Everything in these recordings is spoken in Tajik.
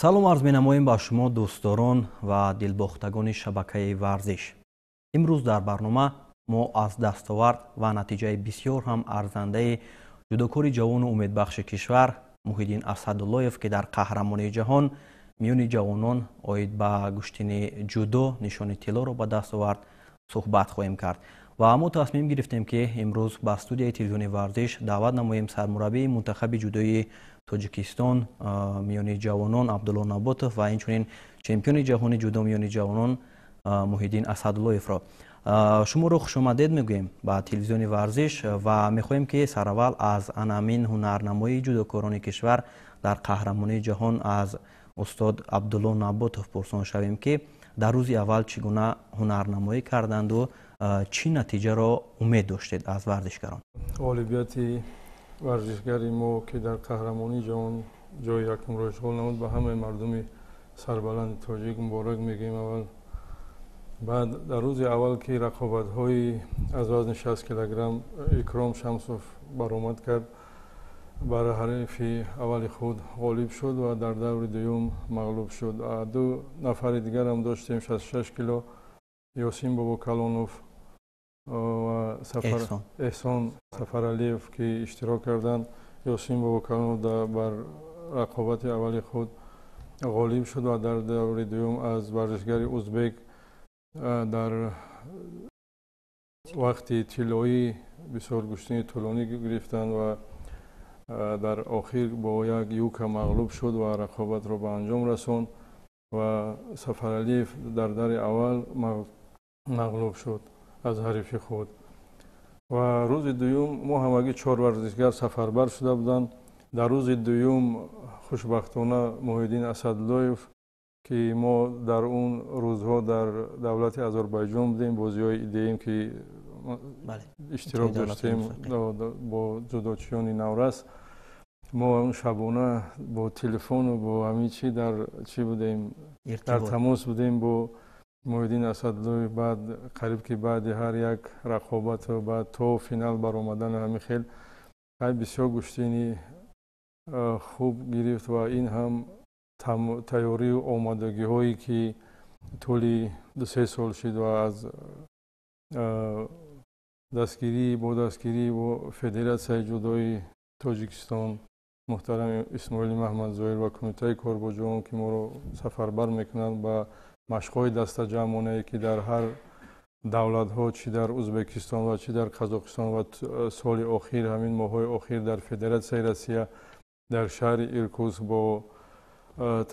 салом арз менамоем ба шумо дӯстдорон ва дилбохтагони шабакаи варзиш. имрӯз дар барнома мо аз дастовард ва натиҷаи бисёр ҳам арзандаи ҷудокори ҷавону умедбахши кишвар Муҳиддин Асадуллоев, ки дар қаҳрамонии ҷаҳон миёни ҷавонон оид ба гӯштини ҷудо нишони тиллоро ба даст овард, суҳбат хоҳем кард. ва мо тасмим гирифтем ки имрӯз ба студияи телевизиони варзиш даъват намоем сармураббии мунтахаби ҷудои Тоҷикистон миёни ҷавонон Абдулло Наботов ва инчунин чемпиони ҷаҳони ҷудо миёни ҷавонон Муҳиддин Асадуллоевро шуморо хушомадед мегӯем ба телевизиони варзиш ва мехоҳем ки сараввал аз анамин ҳунарнамоии ҷудокорони кишвар дар қаҳрамонии ҷаҳон аз устод Абдулло Наботов пурсон шавем ки дар рӯзи аввал чӣ гуна ҳунарнамоӣ карданду чӣ натиҷаро умед доштед аз варзишгарон? ғолибияти варзишгари мо ки дар қаҳрамонии ҷаҳон ҷои якумро ишғол намуд, ба ҳамаи мардуми сарбаланди тоҷик муборак мегӯем. Аввал баъд дар рӯзи аввал ки рақобатҳои аз вазни 60 килограмм Икром Шамсов баромад кард, бар ҳарифи аввали худ ғолиб шуд ва дар даври дуюм мағлуб шуд. Ду нафари дигарам доштем 66 кило Ёсин Бобокалонов ва Эҳсон Сафаралиев ки иштирок карданд. Ёсин Бобокалонов бар рақобати аввали худ ғолиб шуд ва дар даври дуюм аз варзишгари узбек дар вақти тиллоӣ бисёр куштини тӯлонӣ гирифтанд ва дар охир бо як юка мағлуб шуд ва рақобатро ба анҷом расонд ва Сафаралиев дар дари аввал мағлуб шуд аз ҳарифи худ. ва рӯзи дуюм мо ҳамагӣ 4 варзишгар сафарбар шуда буданд. дар рӯзи дуюм хушбахтона Муҳиддин Асадуллоев ки мо дар он рӯзҳо дар давлати Озарбойҷон будем, бозиҳои идеем ки иштирок доштем бо ҷудочиёни Наврас, мо он шабона бо телефону бо ҳамин чӣ дар чӣ будем, дар тамос будем бо Муҳиддин Асадуллоев. баъд қариб ки баъди ҳар як рақобату баъд то финал баромадан ҳамин хел бисёр куштини хуб гирифт ва ин ҳам тайёрию омодагиҳое ки тӯли 2-3 сол шуд ва аз дастгирӣ бо Федератсияи ҷудои Тоҷикистон муҳтарами Исмоили Маҳмадзоир ва кумитаи корбоҷуон ки моро сафарбар мекунанд ба машқҳои дастаҷамъонае ки дар ҳар давлатҳо чӣ дар Узбекистон ва чӣ дар Қазоқистон ва соли охир ҳамин моҳҳои охир дар Федератсияи Россия дар шаҳри Иркутск бо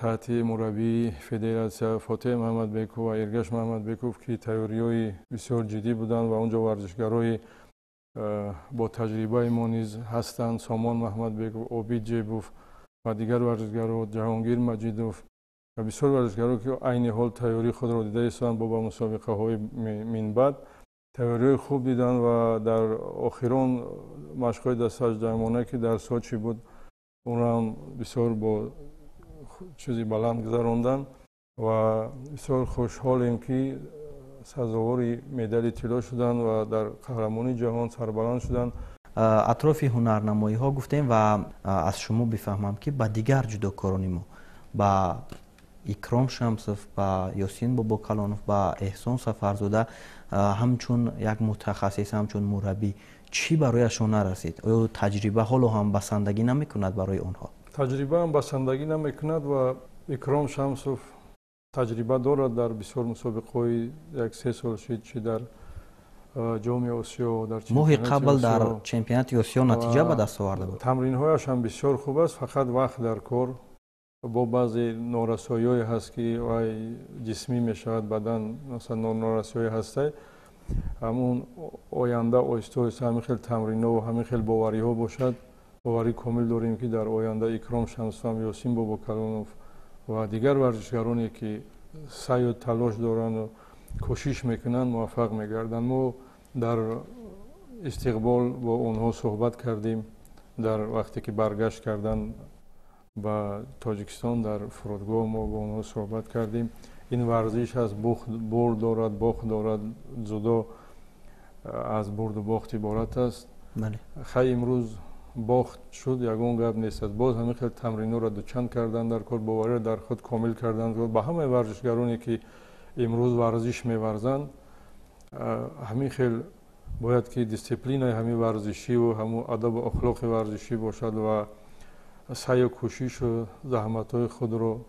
таҳти мураббии Федератсия Фотеҳ Маҳмадбеков ва Эргаш Маҳмадбеков ки тайёриҳои бисёр ҷиддӣ буданд ва онҷо варзишгарои бо таҷрибаи мо низ ҳастанд. Сомон Маҳмадбеков, Обид Ҷебов ва дигар варзишгаро, Ҷаҳонгир Маҷидов ва бисёр варзишгаро ки айни ҳол тайёрии худро дида истоданд бо ба мусобиқаҳои минбаъд тайёриҳои хуб диданд ва дар охирон машқҳои дастаҷамъона ки дар Сочи буд, онам бисёр бо чизи баланд гузаронданд ва бисёр хушҳолем ки сазовори медали тилло шуданд ва дар қаҳрамонии ҷаҳон сарбаланд шуданд. атрофи ҳунарнамоиҳо гуфтем ва аз шумо бифаҳмам ки ба дигар ҷудокорони мо, ба Икром Шамсов, ба Ёсин Бобокалонов, ба Эҳсон Сафарзода ҳамчун як мутахассис, ҳамчун мураббӣ чӣ барояшон нарасид? оё таҷриба ҳоло ҳам басандагӣ намекунад барои онҳо? таҷриба ҳам басандагӣ намекунад ва Икром Шамсов таҷриба дорад дар бисёр мусобиқаҳои 1-3 сол шуд чӣ дар ҷоми Осиё, дар моҳи қабл дар чемпионати Осиё натиҷа ба даст оварда буд. Тамринҳояш ҳам бисёр хуб аст, фақат вақт дар кор бо баъзе норасоиҳое ҳаст ки вай ҷисмӣ мешавад, бадан масалан норасоии ҳастай. ҳамун оянда оҳиста оҳиста ҳамин хел тамринҳо ва ҳамин хел бовариҳо бошад. боварӣ комил дорем ки дар оянда Икром Шамсов, Ёсин Бобокалонов ва дигар варзишгароне ки саъю талош дорану кӯшиш мекунанд муваффақ мегарданд. мо дар истиқбол бо онҳо суҳбат кардем дар вақте ки баргашт карданд ба Тоҷикистон. дар фурудгоҳ мо бо онҳо суҳбат кардем. ин варзиш аст, бурд дорад, бохт дорад, ҷудо аз бурду бохт иборат аст. хай имрӯз باخت شد یگان گپ نیست. باز همین خیلی تمرین‌ها را دوچند کردن در کار، باوری را در خود کامل کردن. با همه ورزشگرانی که امروز ورزش می‌ورزند همین خیلی باید که دیسیپلینای همین ورزشی و همون ادب و اخلاق ورزشی باشد و سعی و کوشش و زحمت‌های خود رو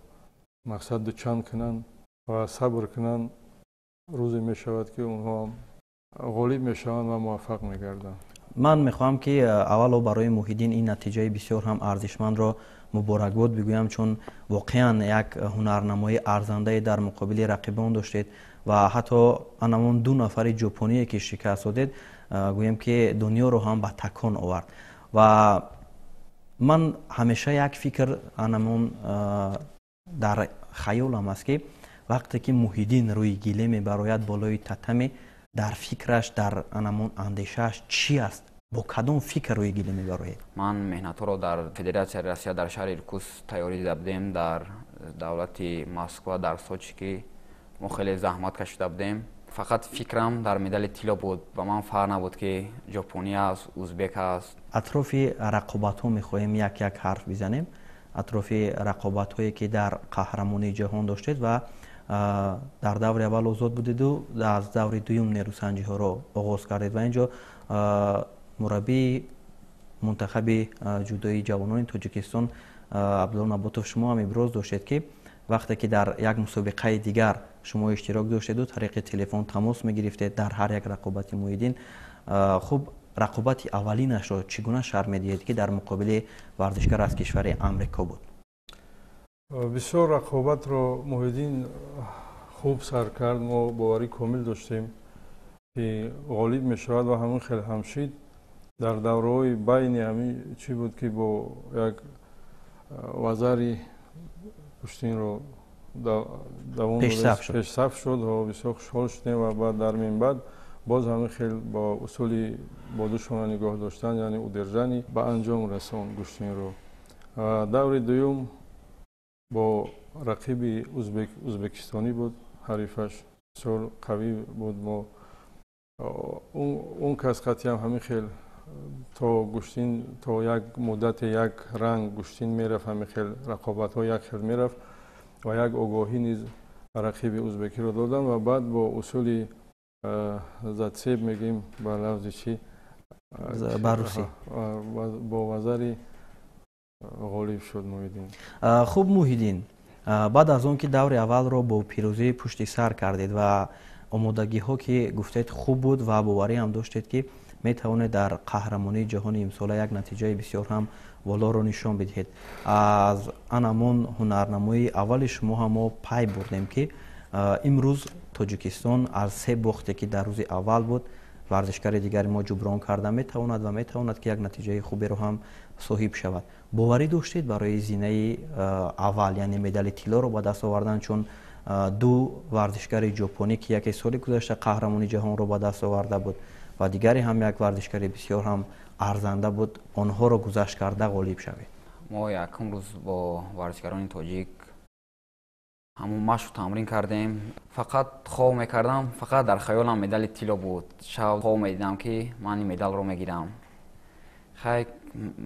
مقصد دوچند کنن و صبر کنن. روزی می‌شود که اونها غالب میشوند و موفق می‌گردند. من میخواهم که اول برای موحدین این نتیجه بسیار هم ارزشمند را مبارکباد بگویم، چون واقعا یک هنرنمای ارزنده در مقابل رقیبان داشتید و حتی انمون 2 نفر ژاپنی که شکست دادید گویم که دنیا رو هم به تکان آورد. و من همیشه یک فکر انمون در خیالم است که وقتی که موحدین روی گله میبراید بالای تتمی، در فکرش در انمون اندیشش چی است؟ با کدام فکر روی گله میبراید؟ من مهنت‌ها رو در فدراسیای روسیه در شهر ایرکوتسک تیاری دیده بودیم. در دولت مسکو در سوچی که ما خیلی زحمت کشیده بودیم. فقط فکرم در مدال طلا بود و من فرق نبود که ژاپنی است، ازبک است. اطراف رقابت ها میخواهیم یک حرف بزنیم. اطراف رقابت هایی که در قهرمانی جهان داشتید و در دور اول آزاد بودید و از دور دوم نیروسنجی ها رو آغاز کردید و اینجا مربی منتخب جودوی جوانان تاجیکستان عبدالله نباتوف شما هم ابراز داشتید که وقتی که در یک مسابقه دیگر شما اشتراک داشتید و طریق تلفن تماس میگرفتید در هر یک رقابت موحدین، خب رقابت اولینش رو چگونه شرح میدهید که در مقابل ورزشکار از کشور امریکا بود؟ بسیار رقابت رو موحدین خوب سر کرد. ما باوری کامل داشتیم که غالب میشود و همون خیلی همشید. در دوره‌های بین همین چی بود که با یک وزاری کشتین رو پیش‌صف شد و بسیار خوشحال شدیم و بعد در این بعد باز همین خیلی با اصولی با دوشون نگاه داشتن یعنی اودرجانی به انجام رسون گشتین رو. دور دوم با رقیب ازبکستانی بود، حریفش بسیار قوی بود. ما اون کس خطی هم همین خیلی تا گشتین تا یک مدت یک رنگ گشتین میرفت، همین خیلی رقابت ها یک خیلی میرفت و یک آگاهی نیز رقیب ازبکی رو دادن و بعد با اصولی زدسیب میگیم با لفظ چی بروسی با وزاری غالب شد موحدین. خوب موحدین، بعد از اون که دور اول رو با پیروزی پشت سر کردید و آمادگی ها که گفتید خوب بود و باوری هم داشتید که میتوانید در قهرمانی جهان امسال یک نتیجه بسیار هم والا رو نشان بدهید، از انمون هنرنمایی اول شما هم ما پی بردیم که امروز تاجیکستان از 3 باختی که در روز اول بود ورزشکار دیگری ما جبران کرده میتواند که یک نتیجه خوبی رو هم صاحب شود. باوری داشتید برای زینه اول یعنی مدال طلا رو با دست آوردن، چون 2 ورزشکار ژاپنی که یکی سال گذشته قهرمانی جهان رو با دست آورده بود و دیگری هم یک ورزشکار بسیار هم ارزنده بود، آنها رو گذشت کرده غالب شوید؟ ما یکم روز با ورزشکاران تاجیک همون مشق تمرین کردیم. فقط خواب میکردم، فقط در خیالم مدال طلا بود. شب خواب میدیدم که من این مدال رو میگیرم. خیلی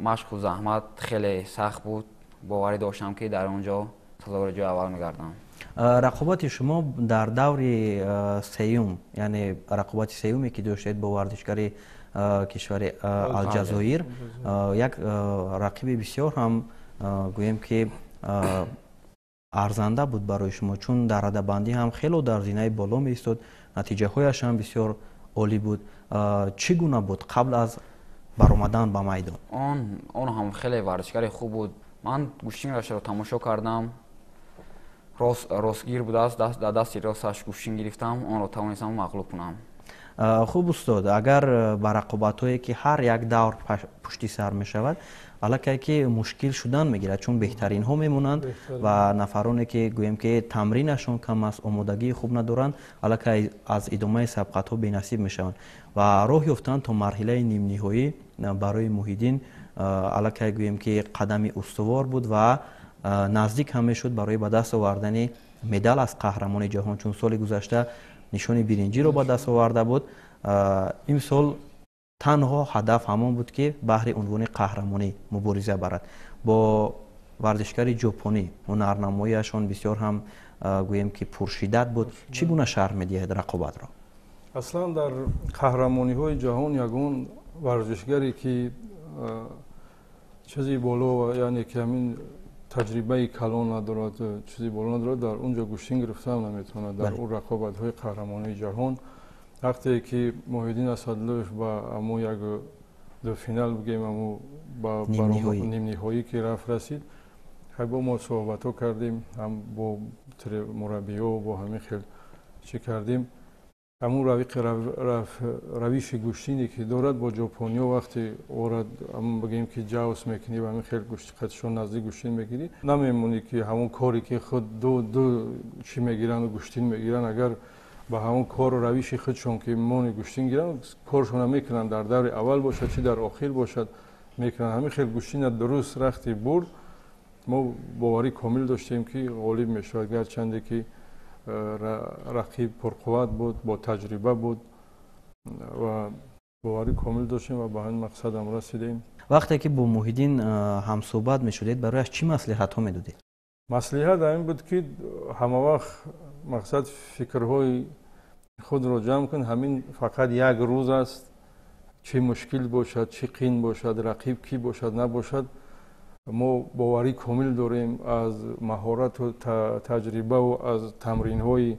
مشق و زحمت خیلی سخت بود. باوری داشتم که در اونجا سزاوار جای اول میگردم. رقابت شما در دور سیوم یعنی رقابت سیومی که داشتید با ورزشکار کشور الجزایر، یک رقیب بسیار هم گویم که ارزنده بود برای شما، چون در رده بندی هم خیلی در زینه بالا می ایستاد، نتیجه هایش هم بسیار عالی بود. چگونه بود قبل از برآمدن به میدان؟ اون هم خیلی ورزشکار خوب بود. من گوشتینش رو تماشا کردم، راستگیر بود است، در دست راستش گوشتین گرفتم، آن رو توانستم مغلوب کنم. خوب استاد، اگر به رقابت هایی که هر یک دور پشتی سر می شود الکی که مشکل شدن میگیرد، چون بهترین ها میمونند و نفرانی که گویم که تمرینشون کم است، آمادگی خوب ندارند، الکی از ادامه سبقت ها بی‌نصیب میشوند و راه یافتن تا مرحله نیم نهایی برای موحدین الکی گویم که قدمی استوار بود و نزدیک هم میشد برای به دست آوردن مدال از قهرمان جهان، چون سال گذشته نشان برنجی رو با دست آورده بود. این سال تنها هدف همان بود که بهر عنوان قهرمانی مبارزه برد. با ورزشکار ژاپنی هنرنماییشان بسیار هم گویم که پرشدت بود. چگونه شرح می‌دهید رقابت را؟ اصلا در قهرمانی‌های جهان یگان ورزشگری که چیزی بالا یعنی که همین تجربه کلان ندارد، چیزی بالا ندارد، در اونجا گوشتن گرفته هم نمیتونه در اون رقابت‌های قهرمانی جهان. وقتی که محیدین اسدالله‌اش با امو یک دو فینال بگیم امو با نیم نهایی که رسید، با ما صحبت کردیم، هم با مربی‌ها و با همین خیلی چی کردیم. همون روش گوشتینی که دارد با ژاپنیا وقتی اورد همون بگیم که جاوس میکنی و همین خیلی خودشون نزدیک گوشتین میگیری، نمیمونی که همون کاری که خود دو چی میگیرن و گوشتین میگیرن، اگر با همون کار و روش خودشون که مون گوشتین گیرن کارشون میکنن، در دور اول باشد چی در آخر باشد میکنن. همین خیلی گوشتین درست رختی برد، ما باوری کامل داشتیم که غالب میشود، گرچنده که رقیب پرقوت بود، با تجربه بود و باوری کامل داشتیم و به همین مقصد هم رسیدیم. وقتی که با محیدین هم صحبت میشدید برایش چی مصلحت ها میدادید؟ مصلحت این بود که همه وقت مقصد فکرهای خود را جمع کن، همین فقط یک روز است، چه مشکل باشد چه قین باشد رقیب کی باشد نباشد، ما باوری کامل داریم از مهارت و تجربه و از تمرین های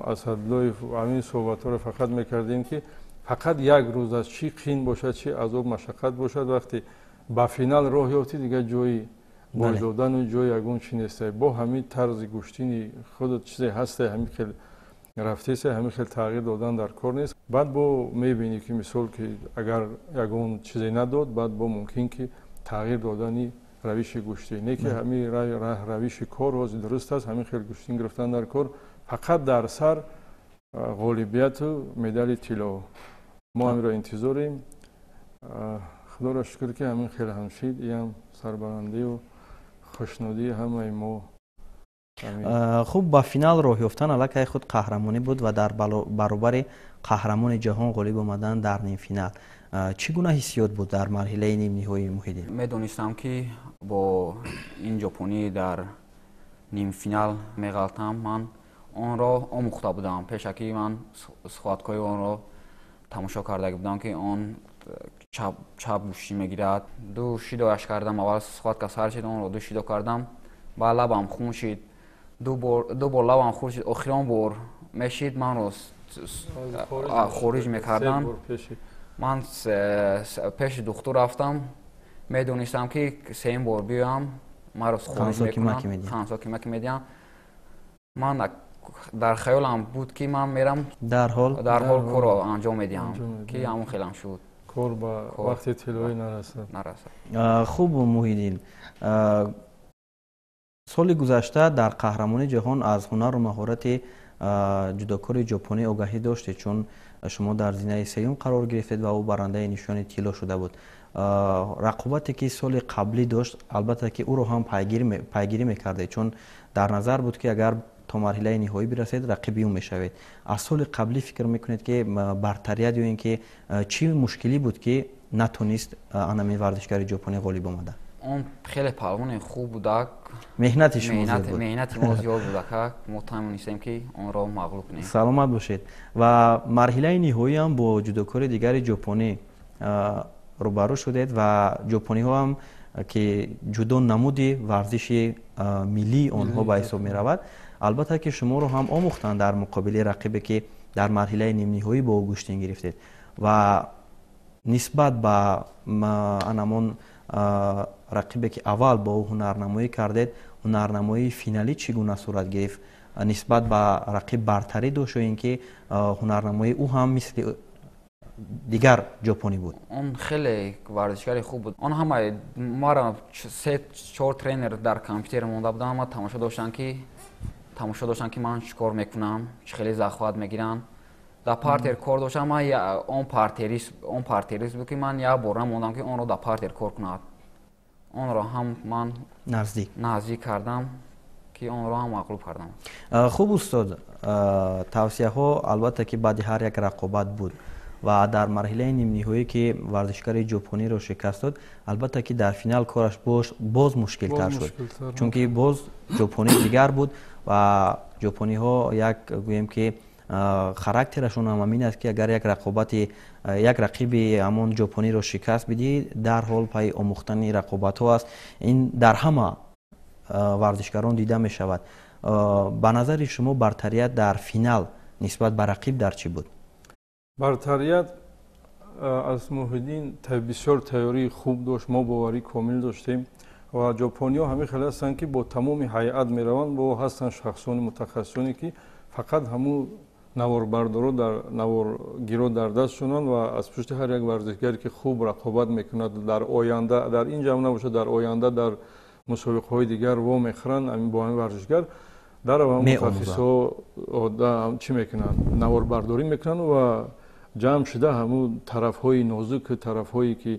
اسدالله. همین صحبت ها رو فقط میکردیم که فقط یک روز از چی قین باشد چه عذاب مشقت باشد، وقتی با فینال راه یافتی دیگه جایی باز دادن و جای یگون چی نیست. با همین طرز گوشتینی خودت چیزی هسته، همین خیلی رفته است، همین خیلی تغییر دادن در کار نیست. بعد با میبینی که مثال که اگر یگون چیزی نداد، بعد با ممکن که تغییر دادنی روش گوشتی نه که همین روش کار روز درست است، همین خیلی گوشتین گرفتن در کار، فقط در سر غالبیت و مدال طلا. ما همین را انتظاریم. خدا را شکر که همین خیلی همشید، این هم سربلندی و خوشنودی همه ما. خوب، با فینال راه یافتن علاقه خود قهرمانی بود و در برابر قهرمان جهان غالب آمدن در نیم فینال، چگونه حسیات بود در مرحله نیم نهایی محیدین؟ میدونستم که با این ژاپنی در نیم فینال میغلطم. من آن را آموخته بودم، پیش که من سخواتکای آن را تماشا کرده بودم که آن چپ گوشتی میگیرد. دو شیدایش کردم، اول سخوات که سر شد آن را دو شیدا کردم، با لبم خون شد، دو بار لبم خون شد، آخرین بار میشید من را خارج میکردم. من پیش دکتر رفتم، میدونستم که سه بار بیام مرا خارج میکنم، خانسا کمک میدیم. من در خیالم بود که من میرم در حال کار را انجام میدیم که همون خیالم شد. کار با وقتی طلایی نرسد. خوب محیدین، سال گذشته در قهرمانی جهان از هنر و مهارت جودوکار ژاپنی آگاهی داشتید، چون شما در زینه سیوم قرار گرفتید و او برنده نشان طلا شده بود. رقابتی که سال قبلی داشت البته که او رو هم پیگیری میکرده، چون در نظر بود که اگر تا مرحله نهایی برسید رقیبی او میشوید. از سال قبلی فکر میکنید که برتریت یا اینکه چی مشکلی بود که نتونست انمی ورزشکار ژاپنی غالب آمده؟ اون خیلی پهلوان خوب بود، مهنت ما زیاد بود که مطمئن نیستیم که اون را مغلوب کنیم. سلامت باشید. و مرحله نهایی هم با جودوکار دیگر ژاپنی روبرو شدید و ژاپنی ها هم که جودو نمودی ورزش ملی آنها به حساب می رود. البته که شما رو هم آموختن در مقابل رقیبی که در مرحله نیم نهایی با او گوشتین گرفتید و نسبت به انمان رقیبی که اول با او هنرنمایی کردید، هنرنمایی فینالی چگونه صورت گرفت؟ نسبت به رقیب برتری داشت و اینکه هنرنمایی او هم مثل دیگر ژاپنی بود؟ اون خیلی ورزشکار خوب بود. اون همه ما را 3-4 ترینر در کامپیوتر مونده بودن، ما تماشا داشتن که من چیکار میکنم، خیلی زحمت میگیرن. در پارتر کار داشتم، من اون پارتریست بود که من یک بار نموندم که اون رو در پارتر کار کند. اون را هم من نزدیک کردم که اون را هم مغلوب کردم. خوب استاد، توصیه ها البته که بعد هر یک رقابت بود. و در مرحله نیم نهایی که ورزشکار ژاپنی رو شکست داد. البته که در فینال کارش باز مشکل تر شد، چون که باز ژاپنی دیگر بود و ژاپنی ها یک گویم که خاراکترشون هم همین است که اگر یک رقیب همون ژاپنی رو شکست بدی در حال پای آموختن رقابت ها است. این در همه ورزشکاران دیده می شود. به نظر شما برتریت در فینال نسبت به رقیب در چی بود؟ برتریت از موحدین بسیار تیاری خوب داشت، ما باوری کامل داشتیم و ژاپنی ها همین خیلی هستند که با تمام هیئت می روند، با هستند شخصان متخصصانی که فقط همون نواربردارو در نوارگیرو در دستشونند و از پشت هر یک ورزشکاری که خوب رقابت میکند در آینده در این جام نباشه در آینده در مسابقه های دیگر و میخرن همین با همین ورزشگر در متخصصا چی میکنن نواربرداری میکنن و جمع شده همون طرف های نازک طرف هایی که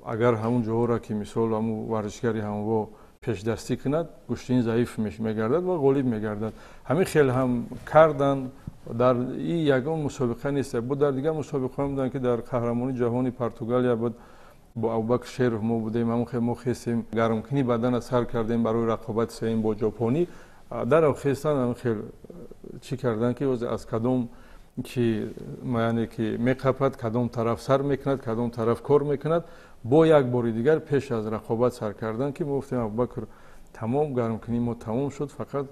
اگر همون جاها را که مثال همون ورزشگری همون پیش دستی کند گوشتین ضعیف میگردد و غالب میگردد. همین خیلی هم کردن در این یگان مسابقه نیست، بود در دیگر مسابقه هم بودن که در قهرمانی جهانی پرتغالیا بود با ابوبکر شیرف ما بودیم، همون خیلی ما خواستیم گرمکنی بدن از سر کردیم برای رقابت سیم با ژاپنی. در خواستن هم خیلی چی کردن که از کدام که یعنی که میقپد کدام طرف سر میکند کدام طرف کار میکند با یک بار دیگر پیش از رقابت سر کردن که گفتیم ابوبکر تمام گرمکنی ما تمام شد، فقط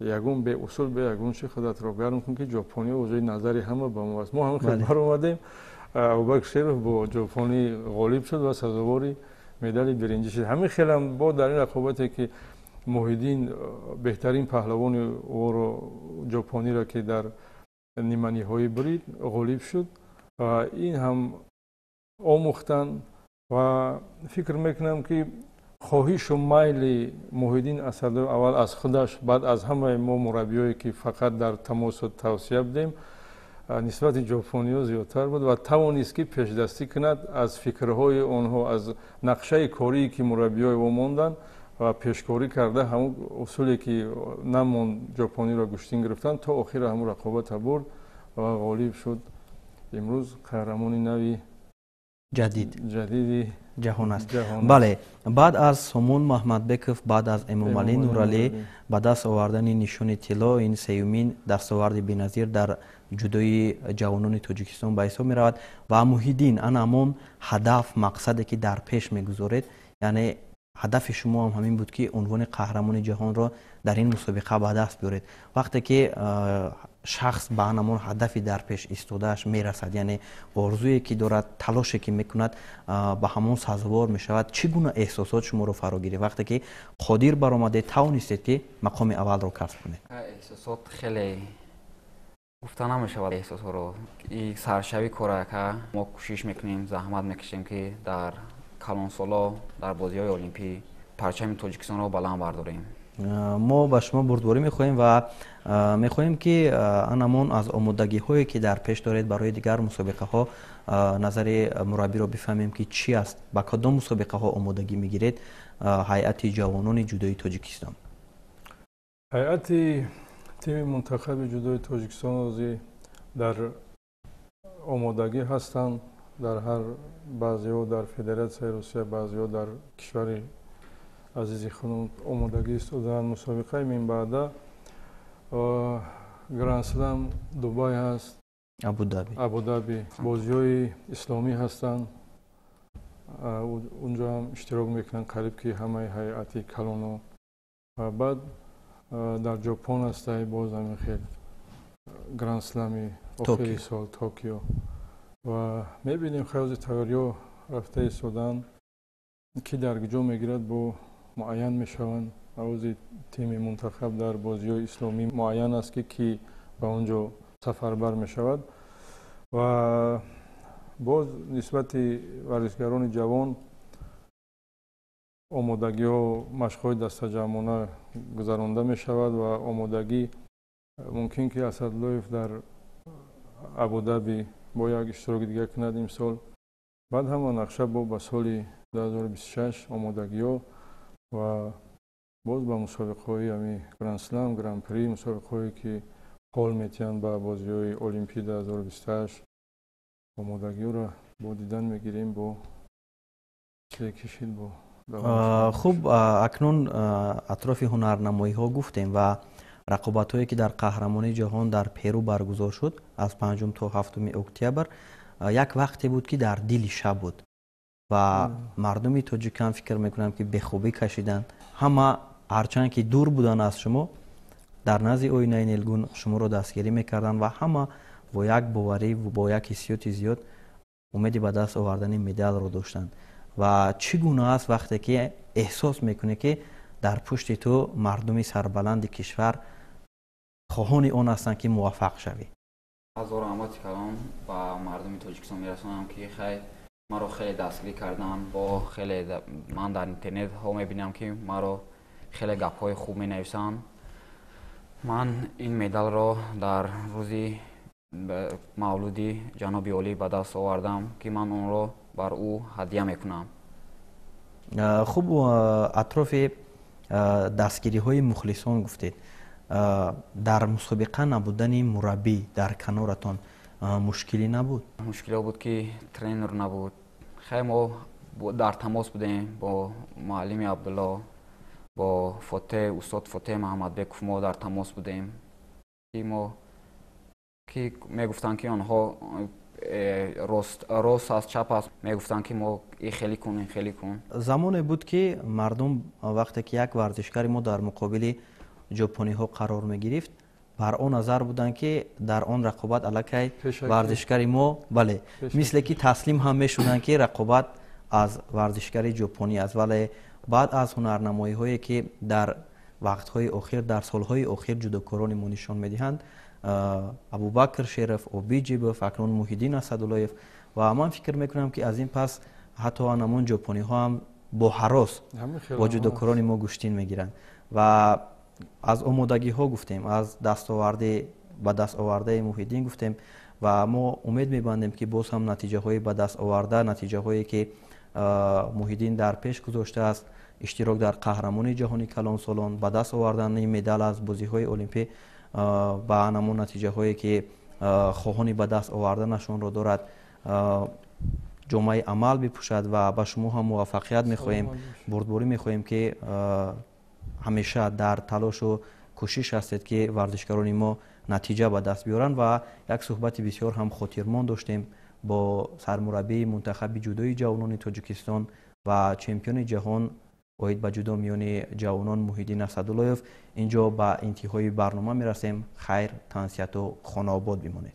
یگون به اصول به یگون چه خودت را گرم کن که ژاپنی وجه نظری همه با ما است. ما هم خیلی بر اومدیم ابوبکر شیرف با ژاپنی غالب شد و سزاوار مدال برنجی شد. همین خیلی هم با در این رقابتی که موحدین بهترین پهلوان و ژاپنی را که در نیمه های برید غالب شد و این هم آموختن و فکر میکنم که خواهش و میل موحدین اسد اول از خودش بعد از همه ما مربیایی که فقط در تماس و توصیه بودیم نسبت ژاپنی‌ها زیادتر بود و توانست که پیش دستی کند از فکرهای آنها از نقشه کاری که مربیای او ماندن و پیشکاری کرده همون اصولی که نمون ژاپنی را گشتین گرفتن تا آخر همون رقابت برد و غالب شد. امروز قهرمان نوی جدید جهان است. بله، بعد از سامان محمدبکов بعد از امامعلی نورعلی به دست آوردن نشان طلا این سیومین دستاورد بی‌نظیر در جودوی جوانان تاجیکستان به حساب می رود و موحدین همون هدف مقصدی که در پیش میگذارید، یعنی هدف شما هم همین بود که عنوان قهرمان جهان را در این مسابقه به دست بیارید. وقتی که شخص به همون هدفی در پیش ایستادهش میرسد، یعنی آرزویی که دارد تلاشی که میکند به همون سزاوار میشود، چگونه احساسات شما رو فرا گیره وقتی که قادر برآمده توانستید که مقام اول رو کسب کنید؟ احساسات خیلی گفته نمیشود. احساسات رو این سرشوی کاره که ما کوشش میکنیم زحمت میکشیم که در کلان سالا در بازی‌های المپی پرچم تاجیکستان رو بلند برداریم. ما به شما بردباری میخواهیم و میخواهیم که انمون از آمادگی هایی که در پیش دارید برای دیگر مسابقه ها نظر مربی رو بفهمیم که چی است، با کدام مسابقه ها آمادگی میگیرید هیئت جوانان جودوی تاجیکستان؟ هیئت تیم منتخب جودوی تاجیکستان در آمادگی هستند، در هر بعضی‌ها در فدراسیون روسیه بعضی‌ها در کشور عزیزی خودم آمادگی استادن. مسابقه من بعد گرند سلم دبی هست، ابودابی بازی‌های اسلامی هستند، اونجا هم اشتراک میکنن قریب که همه هیئت کلانو و بعد در ژاپن هست باز هم خیلی گرند سلمی آخری سال توکیو و میبینیم خیلی تیاری‌ها رفته ایستادن که در کجا میگیرد با معین میشوند. عوض تیم منتخب در بازی‌های اسلامی معین است که کی به اونجا سفربر میشود و باز نسبت ورزشکاران جوان آمادگی ها مشق‌های دسته جمعانه گذرانده می شود و آمادگی ممکن که اسداللهیف در ابودابی با یک اشتراک دیگر کند امسال، بعد هم نقشه با سال 2026 آمادگی ها و باز با مسابقه های همی گرند سلم گرند پری مسابقه هایی که حال میتیند به بازی های المپی 2028 омодагиро бо дидан мегирем, бо чӣ кишид бо хуб, акнун атрофи ҳунарнамоиҳо гуфтем ва рақобатҳое ки дар қаҳрамонии ҷаҳон дар Перу баргузор шуд аз 5 то 7 октябр, як вақте буд ки дар дили шаб буд ва мардуми тоҷикан фикр мекунам ки бехубӣ кашиданд. Ҳама ҳарчанд ки дур буданд аз шумо, дар назди оинаи нилгун шуморо дастгирӣ мекарданд ва ҳама бо як боварӣ, бо як ҳиссиёти зиёд умеди ба даст овардани медалро доштанд. ва чӣ гуна аст вақте ки эҳсос мекунӣ ки дар пушти ту мардуми сарбаланди кишвар хоҳони он ҳастанд ки муваффақ шавӣ? аз раҳмати калом ба мардуми Тоҷикистон мерасонам ки хай маро хеле дастгирӣ кардан, бо хеле ман дар интернетҳо мебинам ки маро хеле гапҳои хуб менависанд. ман ин медалро дар рӯзи мавлуди ҷаноби олӣ ба даст овардам ки ман онро бар ӯ ҳадия мекунам. хуб, атрофи дастгириҳои мухлисон гуфтед. дар мусобиқа набудани мураббӣ дар каноратон мушкилӣ набуд? мушкило буд ки тренер набуд. хай мо дар тамос будем бо муаллими Абдулло, бо устод Фотеҳ Маҳаммадбеков мо дар тамос будем ки мо ки мегуфтанд ки онҳо рост аст, чап аст, мегуфтанд ки мо ин хелӣ кун, ин хелӣ кун. замоне буд ки мардум вақте ки як варзишгари мо дар муқобили ҷопониҳо қарор мегирифт, бар он назар буданд ки дар он рақобат аллакай варзишгари мо бале мисле ки таслим ҳам мешуданд ки рақобат аз варзишгари ҷопонӣ аст. вале баъд аз ҳунарнамоиҳое ки дар вақтҳои охир, дар солҳои охир ҷудокорони мо нишон медиҳанд, Абубакр Шеров, Обиҷибов, акнун Муҳиддин Асадуллоев, ва ман фикр мекунам ки аз ин пас ҳатто анамон ҷопониҳо ҳам бо ҳарос бо ҷудокорони мо гӯштин мегиранд. ва аз омодагиҳо гуфтем, аз дастоварди ба даст овардаи Муҳиддин гуфтем ва мо умед мебандем ки боз ҳам натиҷаҳои ба даст оварда, натиҷаҳое ки Муҳиддин дар пеш гузоштааст, иштирок дар қаҳрамонии ҷаҳони калонсолон, ба даст овардани медал аз бозиҳои олимпӣ, ба анамон натиҷаҳое ки хоҳони ба даст оварданашонро дорад, ҷомаи амал бипӯшад ва ба шумо ҳам муваффақият мехоҳем, бурдборӣ мехоҳем ки ҳамеша дар талошу кӯшиш ҳастед ки варзишгарони мо натиҷа ба даст биёранд. ва як суҳбати бисёр ҳам хотирмон доштем бо сармураббии мунтахаби ҷудои ҷавонони Тоҷикистон ва чемпиони ҷаҳон оид ба ҷудо миёни ҷавонон Муҳиддин Асадуллоев. инҷо ба интиҳои барнома мерасем. хайр, тансияту хонаобод бимонед.